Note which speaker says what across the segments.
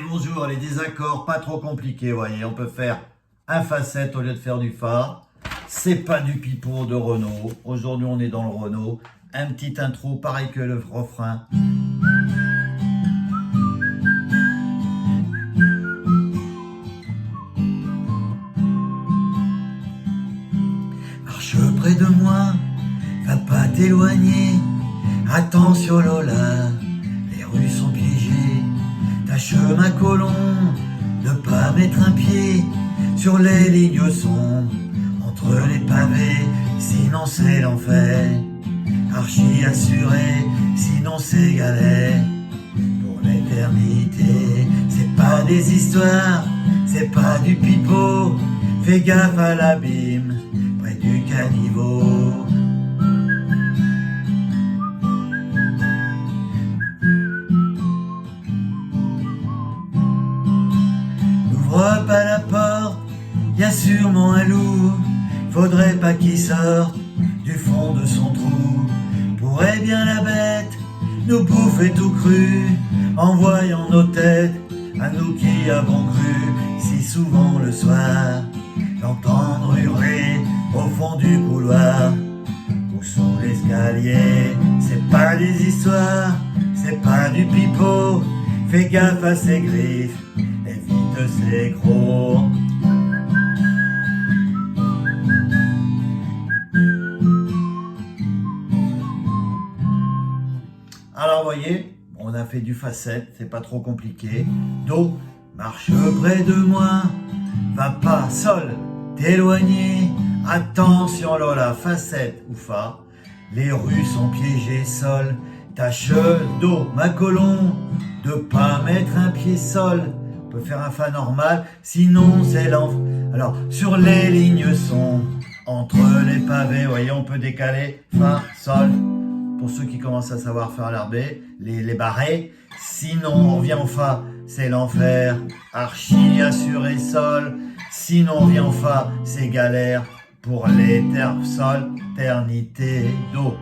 Speaker 1: bonjour, les désaccords pas trop compliqués, voyez, on peut faire un Fa7 au lieu de faire du Fa. C'est pas du pipeau de Renaud. Aujourd'hui, on est dans le Renaud. Un petit intro, pareil que le refrain. Marche près de moi, va pas t'éloigner. Attention Lola, les rues sont piégées. Tâche ma colombe, ne pas mettre un pied sur les lignes sombres, entre les pavés, sinon c'est l'enfer. Archi assuré, sinon c'est galère. Pour l'éternité, c'est pas des histoires, c'est pas du pipeau. Fais gaffe à l'abîme, près du caniveau. N'ouvre pas la porte, y a sûrement un loup. Faudrait pas qu'il sorte du fond de son trou. Pourrait bien la bête nous bouffer tout cru, en voyant nos têtes, à nous qui avons cru si souvent le soir, l'entendre hurler au fond du couloir ou sous l'escalier. C'est pas des histoires, c'est pas du pipeau. Fais gaffe à ses griffes, évite ses crocs. Alors, vous voyez, on a fait du Fa7, c'est pas trop compliqué. Do, marche près de moi, va pas, Sol, t'éloigner. Attention Lola, Fa7 ou Fa, les rues sont piégées, Sol. Tâche, Do, ma colombe, de pas mettre un pied, Sol. On peut faire un Fa normal, sinon c'est l'enfer. Alors, sur les lignes sont, entre les pavés, vous voyez, on peut décaler, Fa, Sol. Pour ceux qui commencent à savoir faire l'arbé, les barrés. Sinon, on vient en Fa, c'est l'enfer. Archi, assuré, Sol. Sinon, on vient en Fa, c'est galère. Pour Sol, éternité, Do.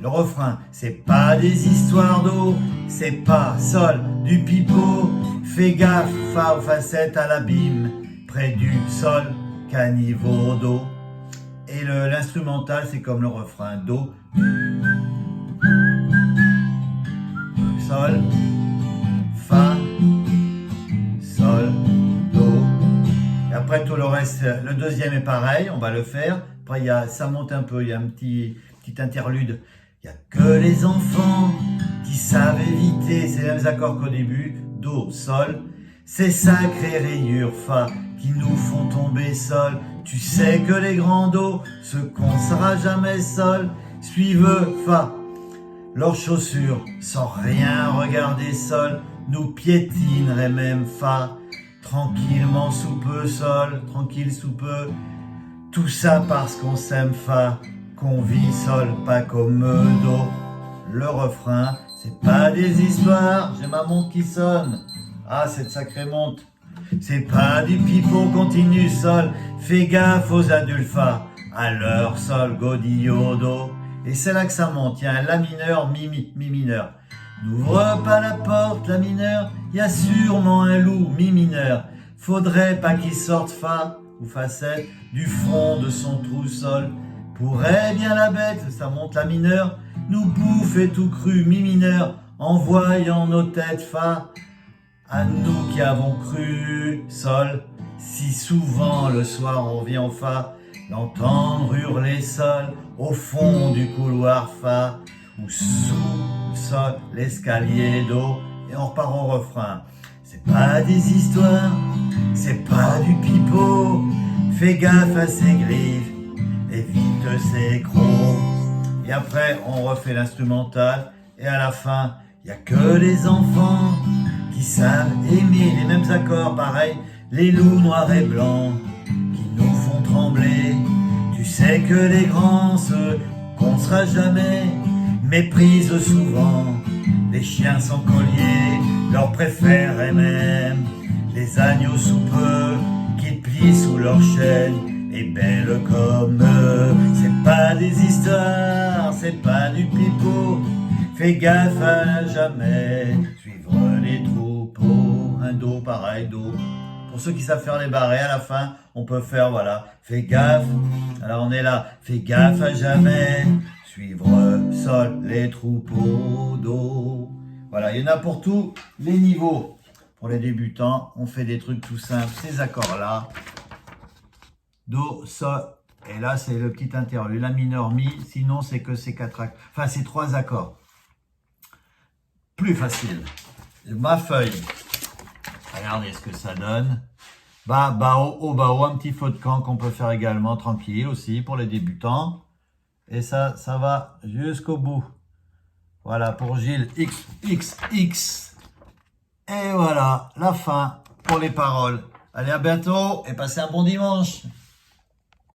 Speaker 1: Le refrain, c'est pas des histoires d'eau, c'est pas, Sol, du pipeau. Fais gaffe, Fa ou Fa7 à l'abîme, près du Sol, caniveau, Do. Et l'instrumental, c'est comme le refrain, Do. Sol, Fa, Sol, Do. Et après tout le reste, le deuxième est pareil, on va le faire. Après, ça monte un peu, il y a un petit interlude. Il n'y a que les enfants qui savent éviter ces mêmes accords qu'au début. Do, Sol, ces sacrées rayures, Fa, qui nous font tomber, Sol. Tu sais que les grands Do, ce qu'on sera jamais, Sol, suivent, Fa. Leurs chaussures, sans rien regarder, Sol, nous piétineraient même, Fa. Tranquillement sous peu, Sol, tranquille sous peu. Tout ça parce qu'on s'aime, Fa, qu'on vit, Sol, pas comme Do. Le refrain, c'est pas des histoires, j'ai ma montre qui sonne. Ah, cette sacrée montre. C'est pas du pipeau, continue, Sol. Fais gaffe aux adultes, Fa. À l'heure, Sol, godillot, Do. Et c'est là que ça monte, il y a un La mineur, Mi mineur. N'ouvre pas la porte, La mineur, il y a sûrement un loup, Mi mineur. Faudrait pas qu'il sorte, Fa ou Fa7 du fond de son trou, Sol. Pourrait bien la bête, ça monte La mineur, nous bouffer tout cru, Mi mineur, en voyant nos têtes, Fa. À nous qui avons cru, Sol, si souvent le soir on vient en Fa, l'entendre hurler, Sol, au fond du couloir, Fa, ou sous le Sol, l'escalier, Do, et on repart au refrain. C'est pas des histoires, c'est pas du pipeau, fais gaffe à ses griffes, évite ses crocs. Et après, on refait l'instrumental, et à la fin, il n'y a que les enfants qui savent aimer les mêmes accords, pareil, les loups noirs et blancs qui nous font trembler. Tu sais que les grands, ceux qu'on sera jamais, méprisent souvent. Les chiens sans collier, leur préfèrent même. Les agneaux sous peu, qui plient sous leur chaîne, et belles comme eux. C'est pas des histoires, c'est pas du pipeau. Fais gaffe à jamais suivre les troupeaux. un Do, pareil, Do. Pour ceux qui savent faire les barrés, à la fin, on peut faire, voilà, fais gaffe. Alors on est là, fais gaffe à jamais suivre Sol, les troupeaux, Do. Voilà, il y en a pour tous les niveaux. Pour les débutants, on fait des trucs tout simples, ces accords-là. Do, Sol, et là c'est le petit interlude, la mineur, Mi, sinon c'est que ces quatre accords, enfin ces trois accords. Plus facile. Ma feuille. Regardez ce que ça donne. Bao, un petit faux de camp qu'on peut faire également tranquille aussi pour les débutants. Et ça va jusqu'au bout. Voilà pour Gilles, X, X, X. Et voilà, la fin pour les paroles. Allez, à bientôt et passez un bon dimanche.